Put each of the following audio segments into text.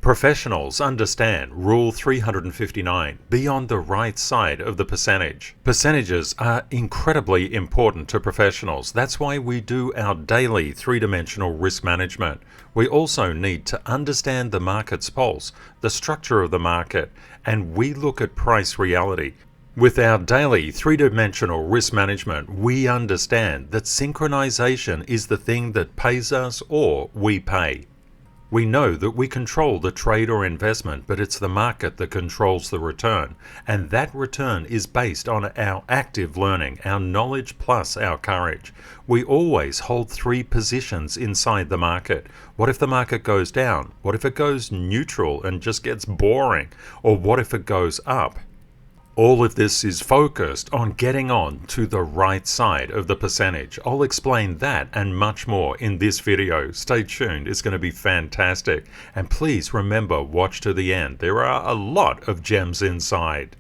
Professionals understand Rule 359, be on the right side of the percentage. Percentages are incredibly important to professionals. That's why we do our daily three-dimensional risk management. We also need to understand the market's pulse, the structure of the market, and we look at price reality. With our daily three-dimensional risk management, we understand that synchronization is the thing that pays us or we pay. We know that we control the trade or investment, but it's the market that controls the return, and that return is based on our active learning, our knowledge plus our courage. We always hold three positions inside the market. What if the market goes down? What if it goes neutral and just gets boring? Or what if it goes up? All of this is focused on getting on to the right side of the percentage. I'll explain that and much more in this video. Stay tuned, it's going to be fantastic. And please remember, watch to the end. There are a lot of gems inside.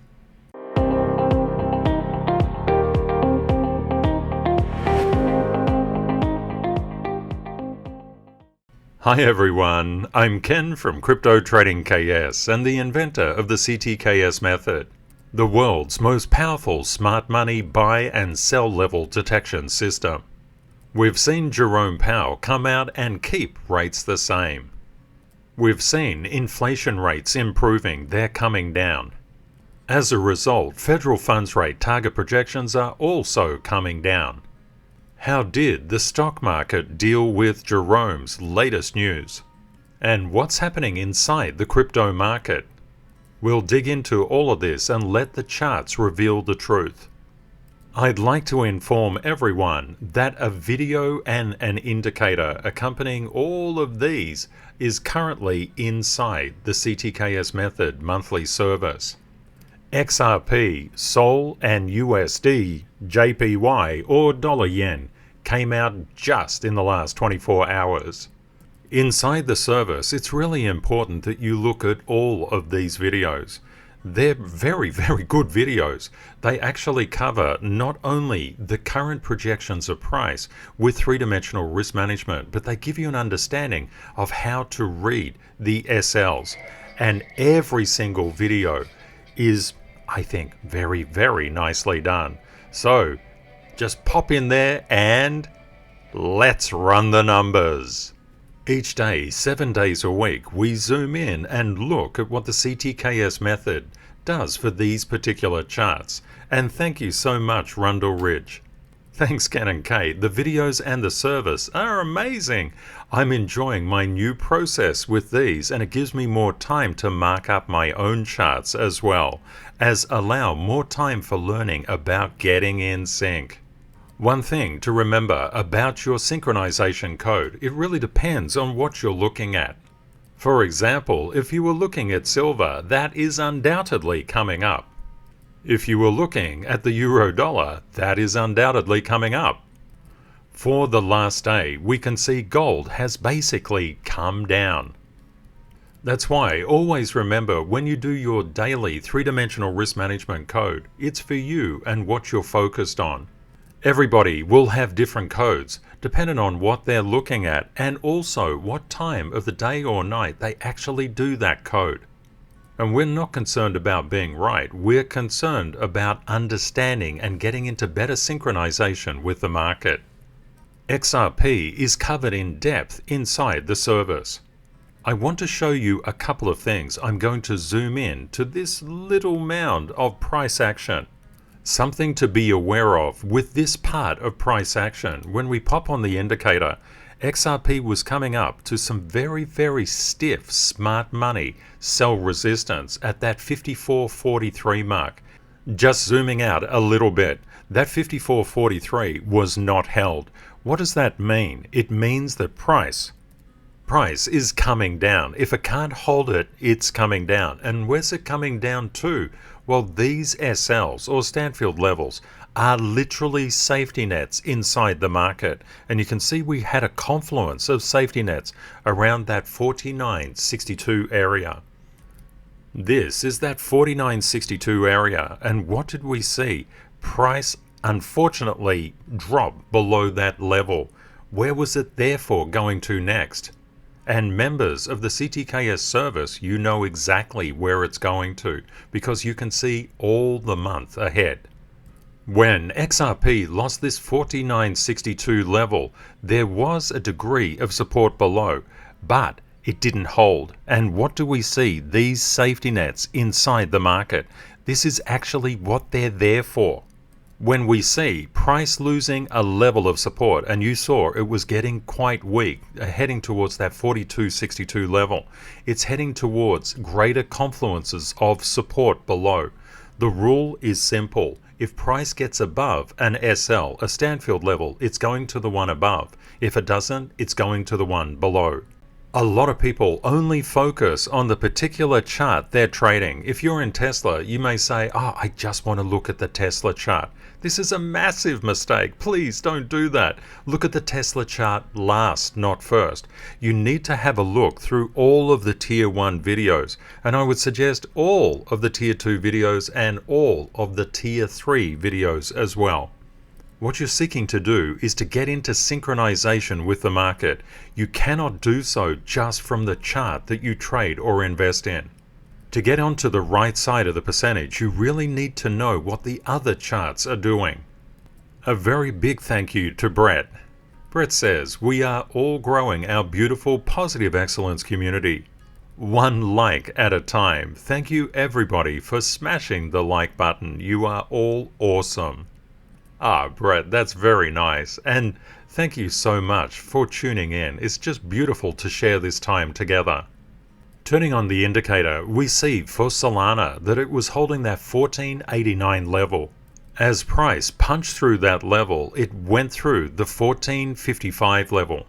Hi everyone, I'm Ken from Crypto Trading KS and the inventor of the CTKS Method, the world's most powerful smart money buy and sell level detection system. We've seen Jerome Powell come out and keep rates the same. We've seen inflation rates improving, they're coming down. As a result, federal funds rate target projections are also coming down. How did the stock market deal with Jerome's latest news? And what's happening inside the crypto market? We'll dig into all of this and let the charts reveal the truth. I'd like to inform everyone that a video and an indicator accompanying all of these is currently inside the CTKS Method monthly service. XRP, SOL and USD JPY or dollar yen came out just in the last 24 hours. Inside the service, it's really important that you look at all of these videos. They're very, very good videos. They actually cover not only the current projections of price with three-dimensional risk management, but they give you an understanding of how to read the SLs. And every single video is, I think, very, very nicely done. So just pop in there and let's run the numbers. Each day, 7 days a week, we zoom in and look at what the CTKS Method does for these particular charts. And thank you so much, Rundle Ridge. Thanks, Ken and Kate. The videos and the service are amazing. I'm enjoying my new process with these, and it gives me more time to mark up my own charts as well, as allow more time for learning about getting in sync. One thing to remember about your synchronization code, it really depends on what you're looking at. For example, if you were looking at silver, that is undoubtedly coming up. If you were looking at the euro dollar, that is undoubtedly coming up. For the last day, we can see gold has basically come down. That's why always remember when you do your daily three-dimensional risk management code, it's for you and what you're focused on. Everybody will have different codes depending on what they're looking at and also what time of the day or night they actually do that code. And we're not concerned about being right, we're concerned about understanding and getting into better synchronization with the market. XRP is covered in depth inside the service. I want to show you a couple of things. I'm going to zoom in to this little mound of price action. Something to be aware of with this part of price action. When we pop on the indicator, XRP was coming up to some very, very stiff smart money sell resistance at that 54.43 mark. Just zooming out a little bit, that 54.43 was not held. What does that mean? It means that price is coming down. If it can't hold it, it's coming down. And where's it coming down to? Well, these SLs or Stanfield levels are literally safety nets inside the market. And you can see we had a confluence of safety nets around that 49.62 area. This is that 49.62 area. And what did we see? Price unfortunately dropped below that level. Where was it therefore going to next? And members of the CTKS service, you know exactly where it's going to because you can see all the month ahead. When XRP lost this 49.62 level, there was a degree of support below, but it didn't hold. And what do we see? These safety nets inside the market. This is actually what they're there for. When we see price losing a level of support, and you saw it was getting quite weak, heading towards that 42.62 level, it's heading towards greater confluences of support below. The rule is simple. If price gets above an SL, a Stanfield level, it's going to the one above. If it doesn't, it's going to the one below. A lot of people only focus on the particular chart they're trading. If you're in Tesla, you may say, I just want to look at the Tesla chart. This is a massive mistake. Please don't do that. Look at the Tesla chart last, not first. You need to have a look through all of the Tier 1 videos, and I would suggest all of the Tier 2 videos and all of the Tier 3 videos as well. What you're seeking to do is to get into synchronization with the market. You cannot do so just from the chart that you trade or invest in. To get onto the right side of the percentage, you really need to know what the other charts are doing. A very big thank you to Brett. Brett says, we are all growing our beautiful positive excellence community. One like at a time. Thank you everybody for smashing the like button. You are all awesome. Brett, that's very nice, and thank you so much for tuning in. It's just beautiful to share this time together. Turning on the indicator, we see for Solana that it was holding that 14.89 level. As price punched through that level, it went through the 14.55 level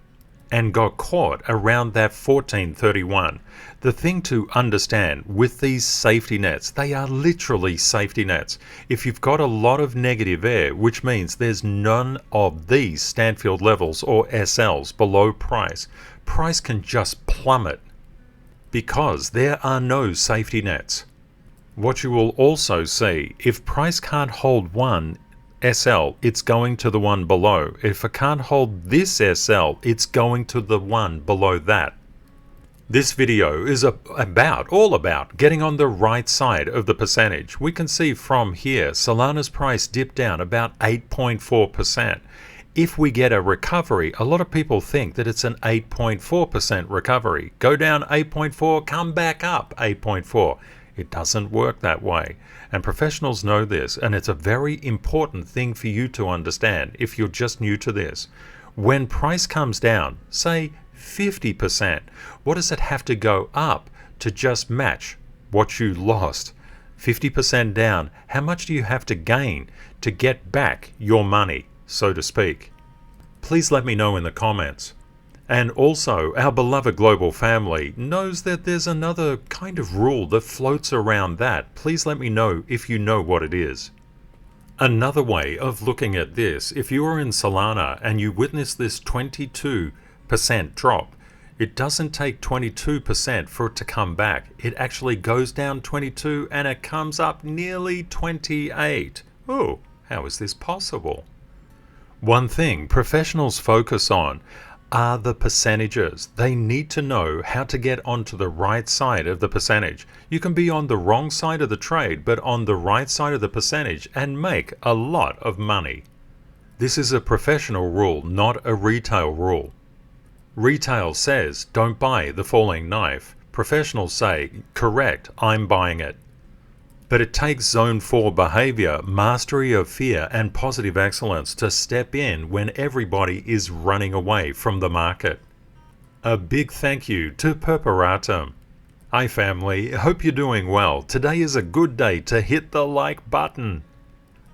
and got caught around that 14.31. The thing to understand with these safety nets, they are literally safety nets. If you've got a lot of negative air, which means there's none of these Stanfield levels or SLs below price, price can just plummet because there are no safety nets. What you will also see, if price can't hold one SL, it's going to the one below. If it can't hold this SL, it's going to the one below that. This video is all about getting on the right side of the percentage. We can see from here, Solana's price dipped down about 8.4%. If we get a recovery, a lot of people think that it's an 8.4% recovery. Go down 8.4, come back up 8.4. It doesn't work that way. And professionals know this, and it's a very important thing for you to understand if you're just new to this. When price comes down, say 50%, what does it have to go up to just match what you lost? 50% down, how much do you have to gain to get back your money, so to speak? Please let me know in the comments. And also, our beloved global family knows that there's another kind of rule that floats around that. Please let me know if you know what it is. Another way of looking at this, if you are in Solana and you witness this 22% drop, it doesn't take 22% for it to come back. It actually goes down 22 and it comes up nearly 28. Oh, how is this possible? One thing professionals focus on are the percentages. They need to know how to get onto the right side of the percentage. You can be on the wrong side of the trade, but on the right side of the percentage and make a lot of money. This is a professional rule, not a retail rule. Retail says, don't buy the falling knife. Professionals say, correct, I'm buying it. But it takes Zone 4 behavior, mastery of fear, and positive excellence to step in when everybody is running away from the market. A big thank you to Purpuratum. Hi family, hope you're doing well. Today is a good day to hit the like button.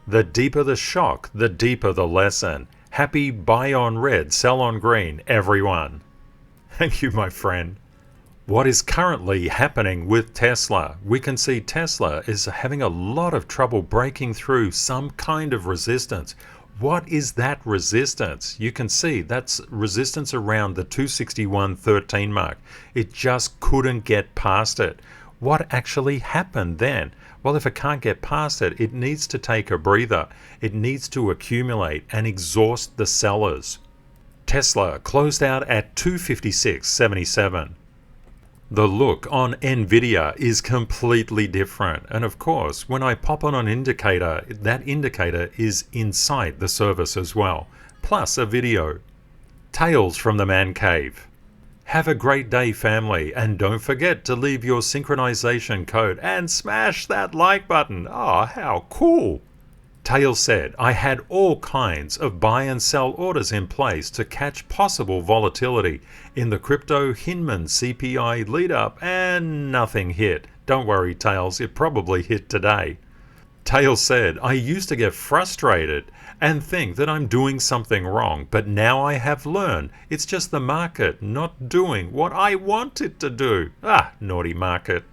The deeper the shock, the deeper the lesson. Happy buy on red, sell on green, everyone. Thank you, my friend. What is currently happening with Tesla? We can see Tesla is having a lot of trouble breaking through some kind of resistance. What is that resistance? You can see that's resistance around the 261.13 mark. It just couldn't get past it. What actually happened then? Well, if it can't get past it, it needs to take a breather. It needs to accumulate and exhaust the sellers. Tesla closed out at 256.77. The look on Nvidia is completely different, and of course when I pop on an indicator, that indicator is inside the service as well, plus a video. Tales from the man cave. Have a great day, family, and don't forget to leave your synchronization code and smash that like button. Oh, how cool! Tales said, I had all kinds of buy and sell orders in place to catch possible volatility in the crypto Hinman CPI lead up, and nothing hit. Don't worry, Tales, it probably hit today. Tales said, I used to get frustrated and think that I'm doing something wrong, but now I have learned it's just the market not doing what I want it to do. Ah, naughty market.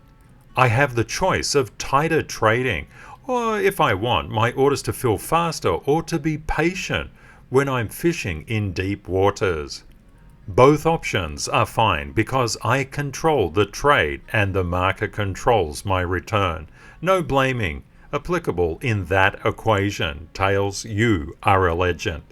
I have the choice of tighter trading, or if I want my orders to fill faster, or to be patient when I'm fishing in deep waters. Both options are fine because I control the trade and the market controls my return. No blaming applicable in that equation. Tales, you are a legend.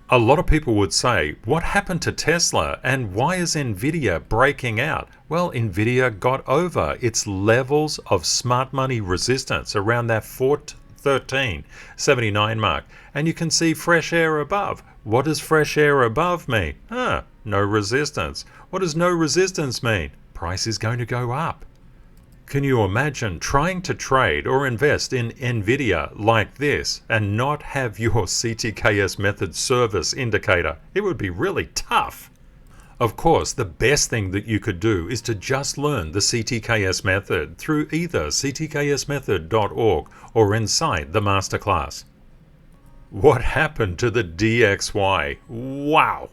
A lot of people would say, what happened to Tesla and why is Nvidia breaking out? Well, Nvidia got over its levels of smart money resistance around that 413.79 mark, and you can see fresh air above. What does fresh air above mean? No resistance. What does no resistance mean? Price is going to go up. Can you imagine trying to trade or invest in Nvidia like this and not have your CTKS Method service indicator? It would be really tough. Of course, the best thing that you could do is to just learn the CTKS Method through either ctksmethod.org or inside the masterclass. What happened to the DXY? Wow!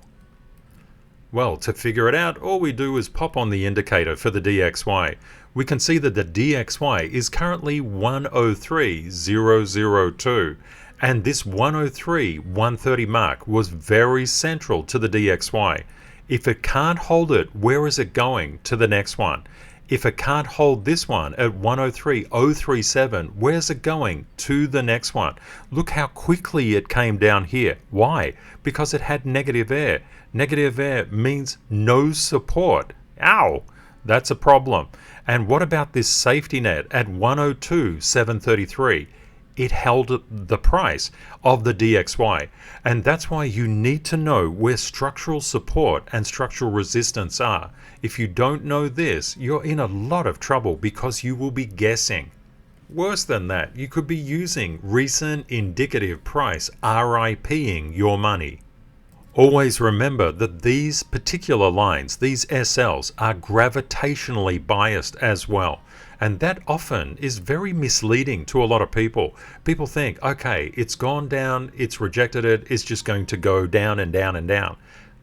Well, to figure it out, all we do is pop on the indicator for the DXY. We can see that the DXY is currently 103.002, and this 103.130 mark was very central to the DXY. If it can't hold it, where is it going to the next one? If it can't hold this one at 103.037, where's it going to the next one? Look how quickly it came down here. Why? Because it had negative air. Negative air means no support. Ow! That's a problem. And what about this safety net at 102.733? It held the price of the DXY. And that's why you need to know where structural support and structural resistance are. If you don't know this, you're in a lot of trouble because you will be guessing. Worse than that, you could be using recent indicative price RIPing your money. Always remember that these particular lines, these SLs, are gravitationally biased as well. And that often is very misleading to a lot of people. People think, okay, it's gone down, it's rejected it, it's just going to go down and down and down.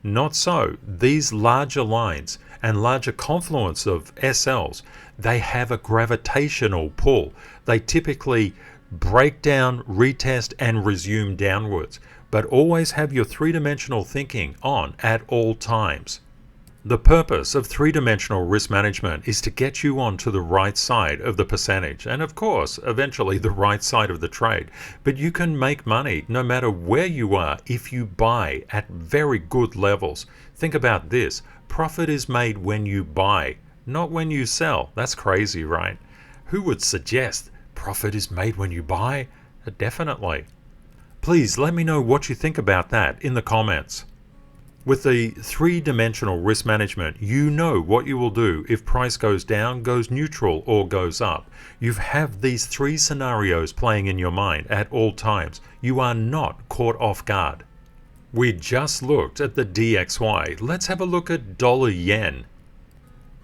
Not so. These larger lines and larger confluence of SLs, they have a gravitational pull. They typically break down, retest, and resume downwards. But always have your three-dimensional thinking on at all times. The purpose of three-dimensional risk management is to get you onto the right side of the percentage and of course eventually the right side of the trade. But you can make money no matter where you are if you buy at very good levels. Think about this. Profit is made when you buy, not when you sell. That's crazy, right? Who would suggest profit is made when you buy? Definitely. Please let me know what you think about that in the comments. With the three-dimensional risk management, you know what you will do if price goes down, goes neutral, or goes up. You have these three scenarios playing in your mind at all times. You are not caught off guard. We just looked at the DXY. Let's have a look at dollar-yen.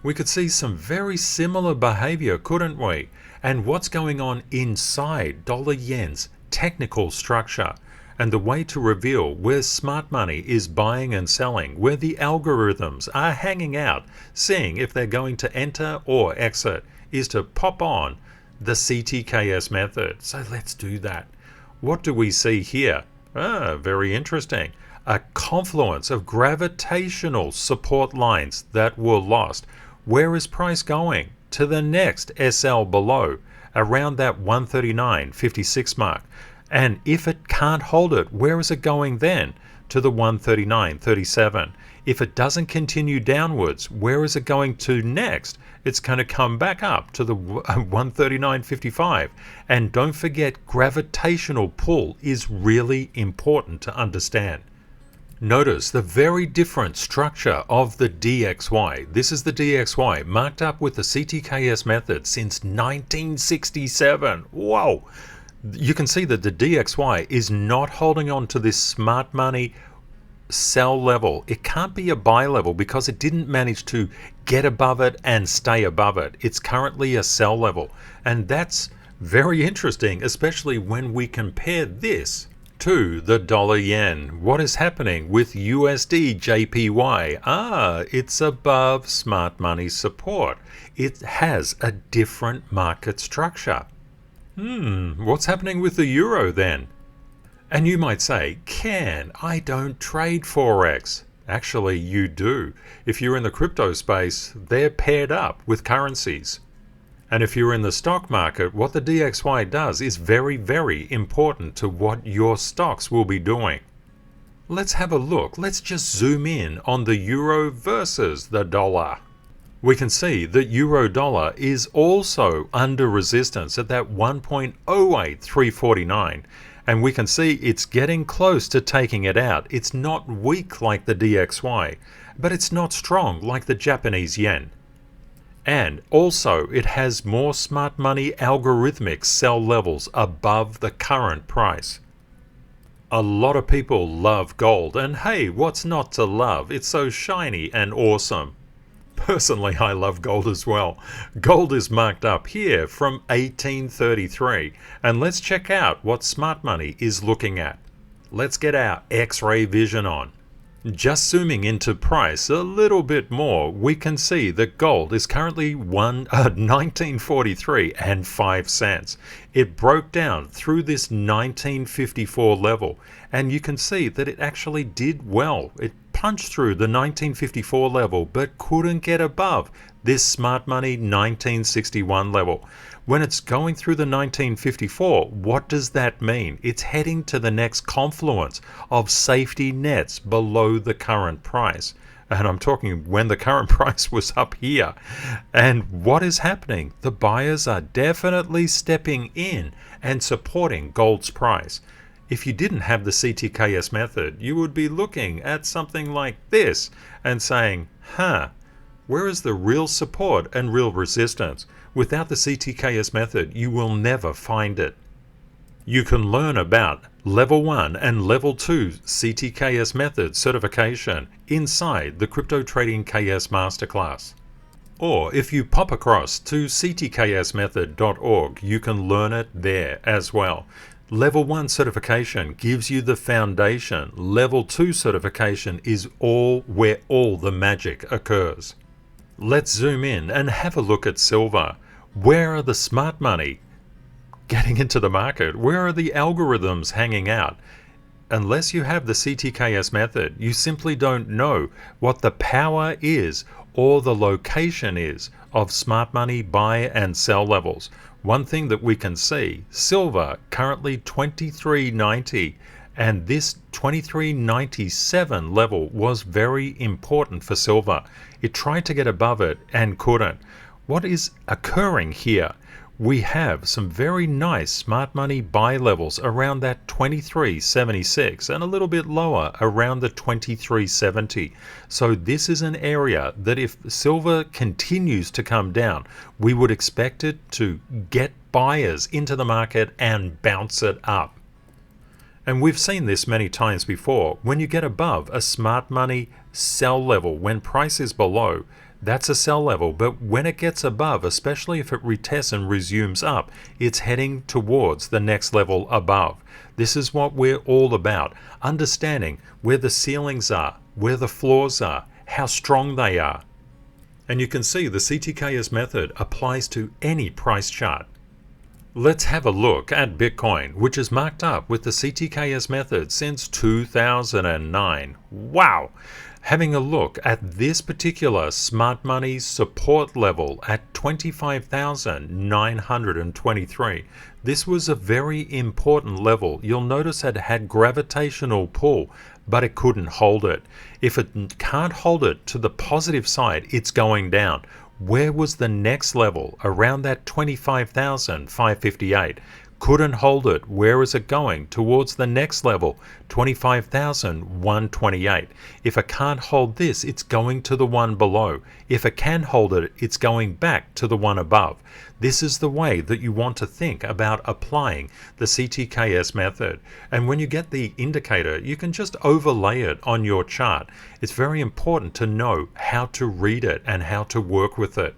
We could see some very similar behavior, couldn't we? And what's going on inside dollar-yen's technical structure, and the way to reveal where smart money is buying and selling, where the algorithms are hanging out, seeing if they're going to enter or exit, is to pop on the CTKS method. So let's do that. What do we see here? Very interesting. A confluence of gravitational support lines that were lost. Where is price going? To the next SL below, around that 139.56 mark. And if it can't hold it, where is it going then? to the 139.37. If it doesn't continue downwards, where is it going to next? It's going to come back up to the 139.55. And don't forget, gravitational pull is really important to understand. Notice the very different structure of the DXY. This is the DXY marked up with the CTKS method since 1967. Whoa! You can see that the DXY is not holding on to this smart money sell level. It can't be a buy level because it didn't manage to get above it and stay above it. It's currently a sell level, and that's very interesting, especially when we compare this to the dollar yen. What is happening with USDJPY? It's above smart money support. It has a different market structure. What's happening with the euro then? And you might say, Ken, I don't trade Forex. Actually, you do. If you're in the crypto space, they're paired up with currencies. And if you're in the stock market, what the DXY does is very, very important to what your stocks will be doing. Let's have a look. Let's just zoom in on the euro versus the dollar. We can see that euro dollar is also under resistance at that 1.08349. And we can see it's getting close to taking it out. It's not weak like the DXY, but it's not strong like the Japanese yen. And also it has more smart money algorithmic sell levels above the current price. A lot of people love gold, and hey, what's not to love? It's so shiny and awesome. Personally, I love gold as well. Gold is marked up here from 1833, and let's check out what smart money is looking at. Let's get our X-ray vision on. Just zooming into price a little bit more, we can see that gold is currently 1943 and 5 cents. It broke down through this 1954 level, and you can see that it actually did well. It punched through the 1954 level but couldn't get above this smart money 1961 level. When it's going through the 1954, what does that mean? It's heading to the next confluence of safety nets below the current price. And I'm talking when the current price was up here. And what is happening? The buyers are definitely stepping in and supporting gold's price. If you didn't have the CTKS method, you would be looking at something like this and saying, where is the real support and real resistance? Without the CTKS method, you will never find it. You can learn about Level 1 and Level 2 CTKS method certification inside the Crypto Trading KS Masterclass. Or if you pop across to ctksmethod.org, you can learn it there as well. Level 1 certification gives you the foundation. Level 2 certification is where all the magic occurs. Let's zoom in and have a look at silver. Where are the smart money getting into the market? Where are the algorithms hanging out? Unless you have the CTKS method, you simply don't know what the power is or the location is of smart money buy and sell levels. One thing that we can see, silver currently 23.90, and this 23.97 level was very important for silver. It tried to get above it and couldn't. What is occurring here? We have some very nice smart money buy levels around that 23.76 and a little bit lower around the 23.70. So this is an area that if silver continues to come down, we would expect it to get buyers into the market and bounce it up. And we've seen this many times before. When you get above a smart money sell level, when price is below, that's a sell level, but when it gets above, especially if it retests and resumes up, it's heading towards the next level above. This is what we're all about, understanding where the ceilings are, where the floors are, how strong they are. And you can see the CTKS method applies to any price chart. Let's have a look at Bitcoin, which is marked up with the CTKS method since 2009. Wow! Having a look at this particular smart money support level at 25,923. This was a very important level. You'll notice it had gravitational pull but it couldn't hold it. If it can't hold it to the positive side, it's going down. Where was the next level? Around that 25,558. Couldn't hold it. Where is it going? Towards the next level, 25,128. If it can't hold this, it's going to the one below. If it can hold it, it's going back to the one above. This is the way that you want to think about applying the CTKS method. And when you get the indicator, you can just overlay it on your chart. It's very important to know how to read it and how to work with it.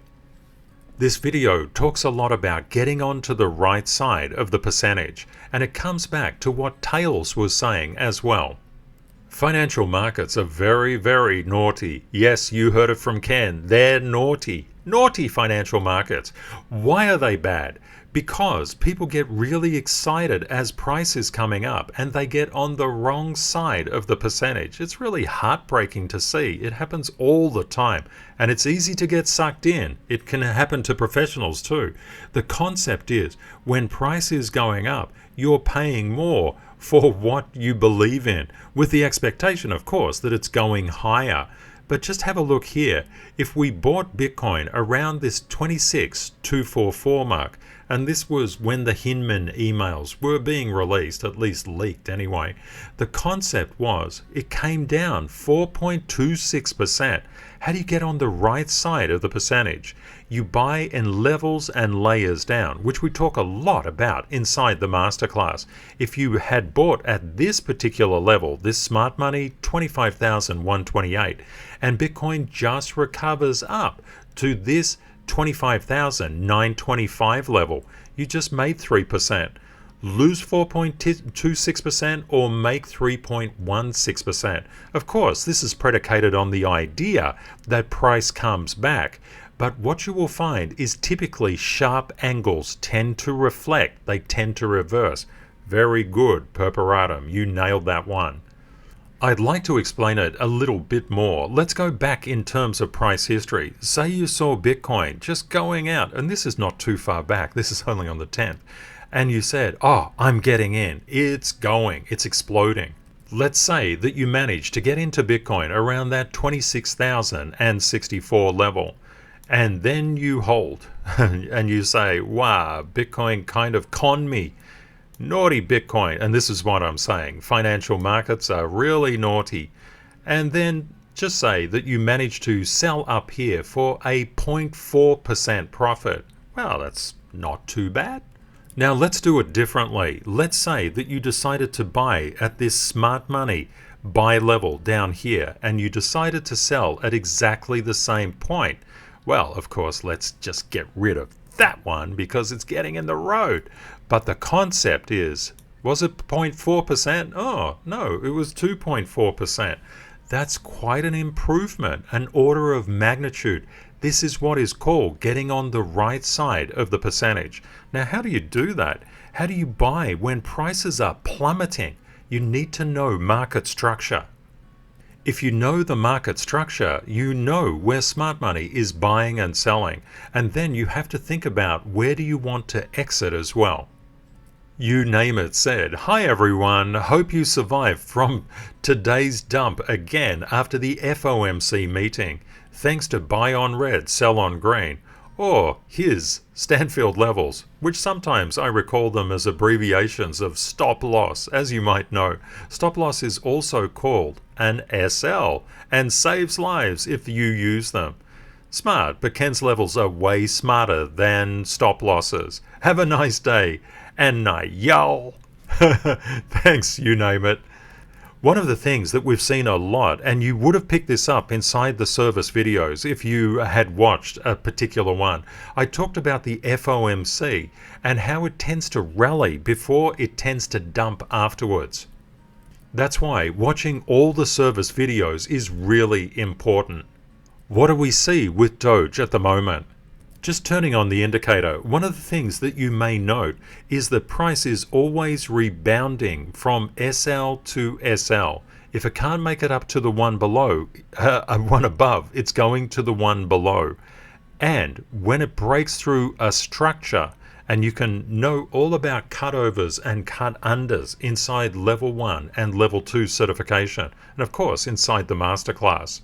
This video talks a lot about getting onto the right side of the percentage, and it comes back to what Tails was saying as well. Financial markets are very, very naughty. Yes, you heard it from Ken. They're naughty. Naughty financial markets. Why are they bad? Because people get really excited as price is coming up and they get on the wrong side of the percentage. It's really heartbreaking to see. It happens all the time and it's easy to get sucked in. It can happen to professionals too. The concept is when price is going up, you're paying more for what you believe in, with the expectation, of course, that it's going higher. But just have a look here. If we bought Bitcoin around this 26,244 mark, and this was when the Hinman emails were being released, at least leaked anyway, the concept was it came down 4.26%. How do you get on the right side of the percentage? You buy in levels and layers down, which we talk a lot about inside the masterclass. If you had bought at this particular level, this smart money, 25,128, and Bitcoin just recovers up to this 25,925 level, you just made 3%. Lose 4.26% or make 3.16%. Of course, this is predicated on the idea that price comes back, but what you will find is typically sharp angles tend to reflect, they tend to reverse. Very good, Perperatum, you nailed that one. I'd like to explain it a little bit more. Let's go back in terms of price history. Say you saw Bitcoin just going out, and this is not too far back, this is only on the 10th, and you said, oh, I'm getting in, it's going, it's exploding. Let's say that you managed to get into Bitcoin around that 26,064 level, and then you hold, and you say, wow, Bitcoin kind of conned me. Naughty Bitcoin, and this is what I'm saying, financial markets are really naughty. And then just say that you managed to sell up here for a 0.4% profit. Well, that's not too bad. Now let's do it differently. Let's say that you decided to buy at this smart money buy level down here, and you decided to sell at exactly the same point. Well, of course, let's just get rid of that one because it's getting in the road. But the concept is, was it 0.4%? Oh, no, it was 2.4%. That's quite an improvement, an order of magnitude. This is what is called getting on the right side of the percentage. Now, how do you do that? How do you buy when prices are plummeting? You need to know market structure. If you know the market structure, you know where smart money is buying and selling. And then you have to think about where do you want to exit as well. You Name It said, hi everyone, hope you survived from today's dump again after the FOMC meeting. Thanks to buy on red, sell on green. Or his Stanfield levels, which sometimes I recall them as abbreviations of stop loss. As you might know, stop loss is also called an SL and saves lives if you use them. Smart, but Ken's levels are way smarter than stop losses. Have a nice day and night, y'all. Thanks, You Name It. One of the things that we've seen a lot, and you would have picked this up inside the service videos if you had watched a particular one, I talked about the FOMC and how it tends to rally before it tends to dump afterwards. That's why watching all the service videos is really important. What do we see with Doge at the moment? Just turning on the indicator, one of the things that you may note is the price is always rebounding from SL to SL. If it can't make it up to the one below, one above, it's going to the one below. And when it breaks through a structure and you can know all about cutovers and cut unders inside level 1 and level 2 certification, and of course inside the masterclass.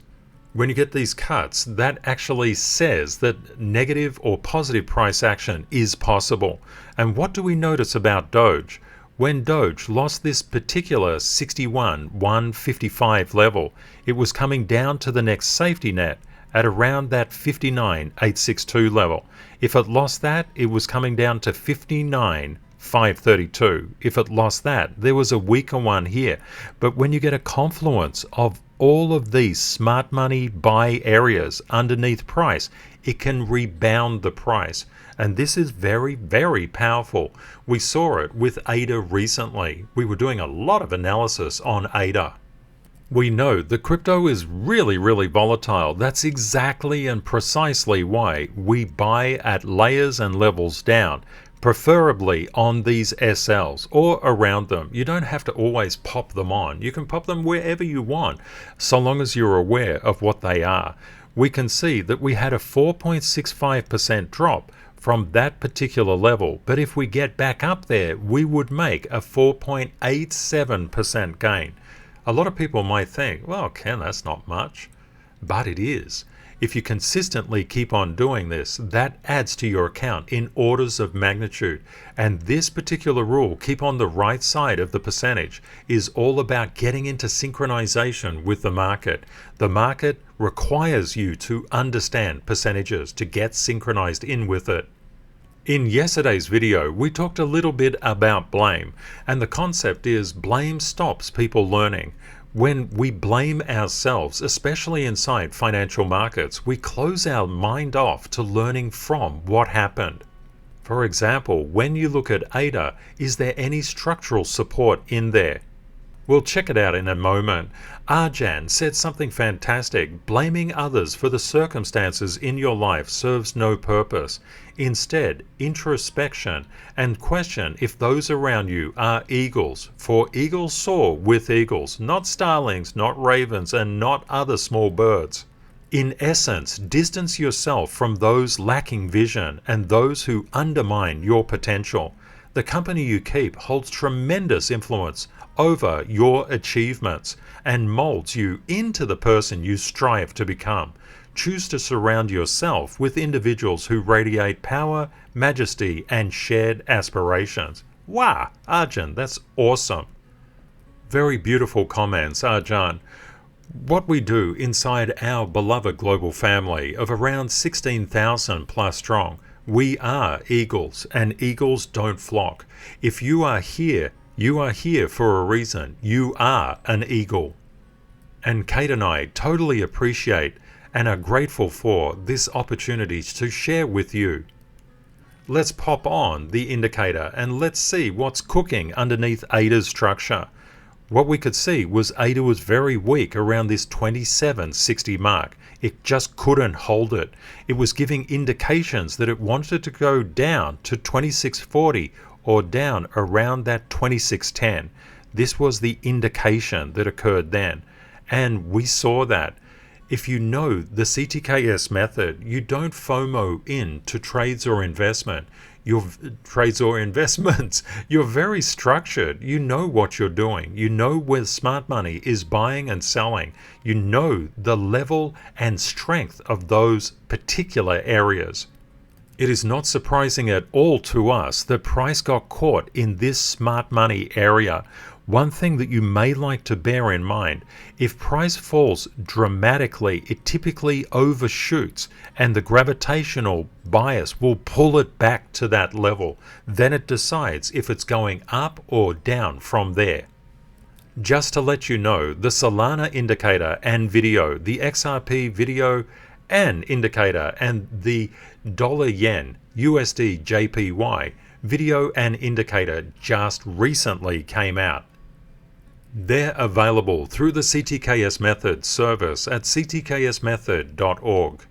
When you get these cuts, that actually says that negative or positive price action is possible. And what do we notice about Doge? When Doge lost this particular 61,155 level, it was coming down to the next safety net at around that 59,862 level. If it lost that, it was coming down to 59,532. If it lost that, there was a weaker one here. But when you get a confluence of all of these smart money buy areas underneath price, it can rebound the price. And this is very, very powerful. We saw it with ADA recently. We were doing a lot of analysis on ADA. We know the crypto is really, really volatile. That's exactly and precisely why we buy at layers and levels down, preferably on these SLs or around them. You don't have to always pop them on. You can pop them wherever you want, so long as you're aware of what they are. We can see that we had a 4.65% drop from that particular level, but if we get back up there, we would make a 4.87% gain. A lot of people might think, well, Ken, that's not much, but it is. If you consistently keep on doing this, that adds to your account in orders of magnitude. And this particular rule, keep on the right side of the percentage, is all about getting into synchronization with the market. The market requires you to understand percentages to get synchronized in with it. In yesterday's video, we talked a little bit about blame, and the concept is blame stops people learning. When we blame ourselves, especially inside financial markets, we close our mind off to learning from what happened. For example, when you look at ADA, is there any structural support in there? We'll check it out in a moment. Arjan said something fantastic. Blaming others for the circumstances in your life serves no purpose. Instead, introspection and question if those around you are eagles. For eagles soar with eagles, not starlings, not ravens, and not other small birds. In essence, distance yourself from those lacking vision and those who undermine your potential. The company you keep holds tremendous influence over your achievements and molds you into the person you strive to become. Choose to surround yourself with individuals who radiate power, majesty, and shared aspirations. Wow, Arjan, that's awesome. Very beautiful comments, Arjan. What we do inside our beloved global family of around 16,000 plus strong, we are eagles, and eagles don't flock. If you are here for a reason. You are an eagle. And Kate and I totally appreciate and are grateful for this opportunity to share with you. Let's pop on the indicator and let's see what's cooking underneath ADA's structure. What we could see was ADA was very weak around this 2760 mark. It just couldn't hold it. It was giving indications that it wanted to go down to 2640 or down around that 2610. This was the indication that occurred then. And we saw that. If you know the CTKS method, you don't FOMO into trades or investment. Your trades or investments. You're very structured. You know what you're doing. You know where smart money is buying and selling. You know the level and strength of those particular areas. It is not surprising at all to us that price got caught in this smart money area. One thing that you may like to bear in mind, if price falls dramatically, it typically overshoots and the gravitational bias will pull it back to that level. Then it decides if it's going up or down from there. Just to let you know, the Solana indicator and video, the XRP video and indicator, and the $yen USDJPY video and indicator just recently came out. They're available through the CTKS Method service at ctksmethod.org.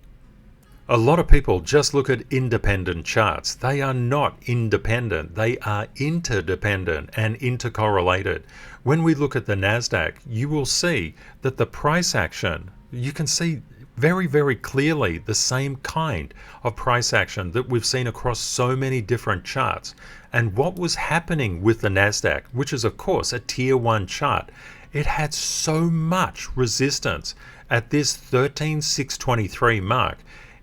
A lot of people just look at independent charts. They are not independent. They are interdependent and intercorrelated. When we look at the NASDAQ, you will see that the price action, you can see Very, very clearly the same kind of price action that we've seen across so many different charts. And what was happening with the NASDAQ, which is of course a tier 1 chart, it had so much resistance at this 13,623 mark.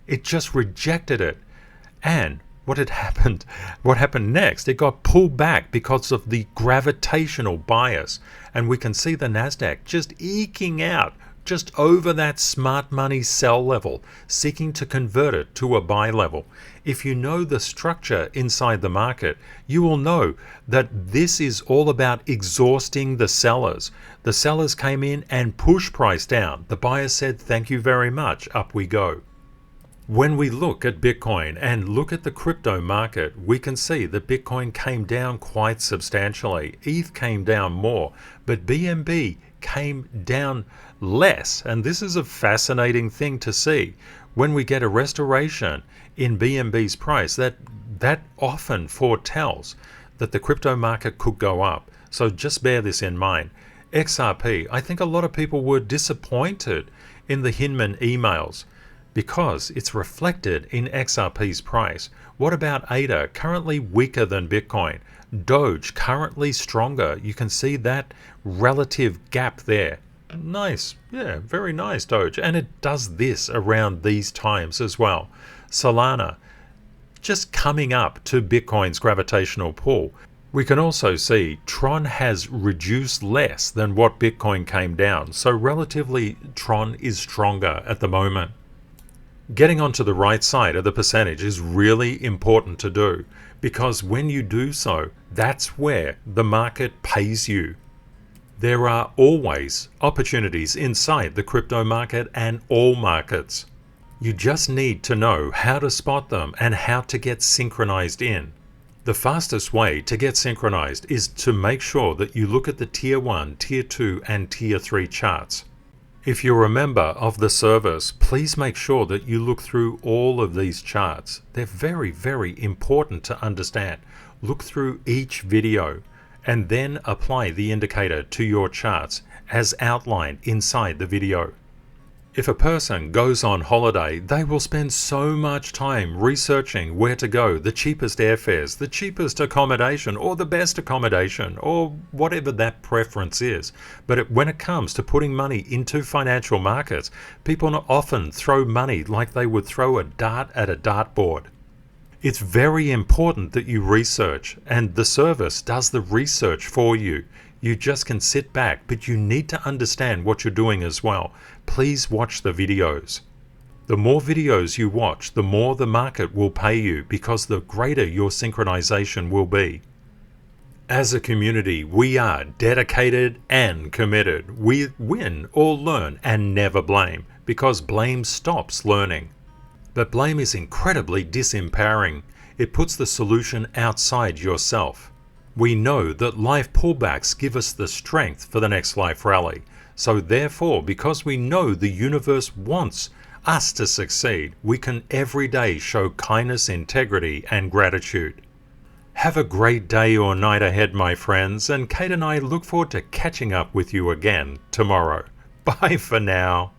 It just rejected it. And what happened next? It got pulled back because of the gravitational bias. And we can see the NASDAQ just eking out just over that smart money sell level, seeking to convert it to a buy level. If you know the structure inside the market, you will know that this is all about exhausting the sellers. The sellers came in and pushed price down. The buyers said, thank you very much, up we go. When we look at Bitcoin and look at the crypto market, we can see that Bitcoin came down quite substantially. ETH came down more, but BNB came down less. And this is a fascinating thing to see. When we get a restoration in BNB's price, that often foretells that the crypto market could go up. So just bear this in mind. XRP, I think a lot of people were disappointed in the Hinman emails because it's reflected in XRP's price. What about Ada? Currently weaker than Bitcoin. Doge currently stronger. You can see that relative gap there. Nice. Yeah, very nice, Doge. And it does this around these times as well. Solana just coming up to Bitcoin's gravitational pull. We can also see Tron has reduced less than what Bitcoin came down. So relatively Tron is stronger at the moment. Getting onto the right side of the percentage is really important to do, because when you do so, that's where the market pays you. There are always opportunities inside the crypto market and all markets. You just need to know how to spot them and how to get synchronized in. The fastest way to get synchronized is to make sure that you look at the tier 1, tier 2 and tier 3 charts. If you're a member of the service, please make sure that you look through all of these charts. They're very, very important to understand. Look through each video and then apply the indicator to your charts as outlined inside the video. If a person goes on holiday, they will spend so much time researching where to go, the cheapest airfares, the cheapest accommodation, or the best accommodation, or whatever that preference is. But when it comes to putting money into financial markets, people often throw money like they would throw a dart at a dartboard. It's very important that you research, and the service does the research for you. You just can sit back, but you need to understand what you're doing as well. Please watch the videos. The more videos you watch, the more the market will pay you, because the greater your synchronization will be. As a community, we are dedicated and committed. We win or learn and never blame, because blame stops learning. But blame is incredibly disempowering. It puts the solution outside yourself. We know that life pullbacks give us the strength for the next life rally. So therefore, because we know the universe wants us to succeed, we can every day show kindness, integrity, and gratitude. Have a great day or night ahead, my friends, and Kate and I look forward to catching up with you again tomorrow. Bye for now.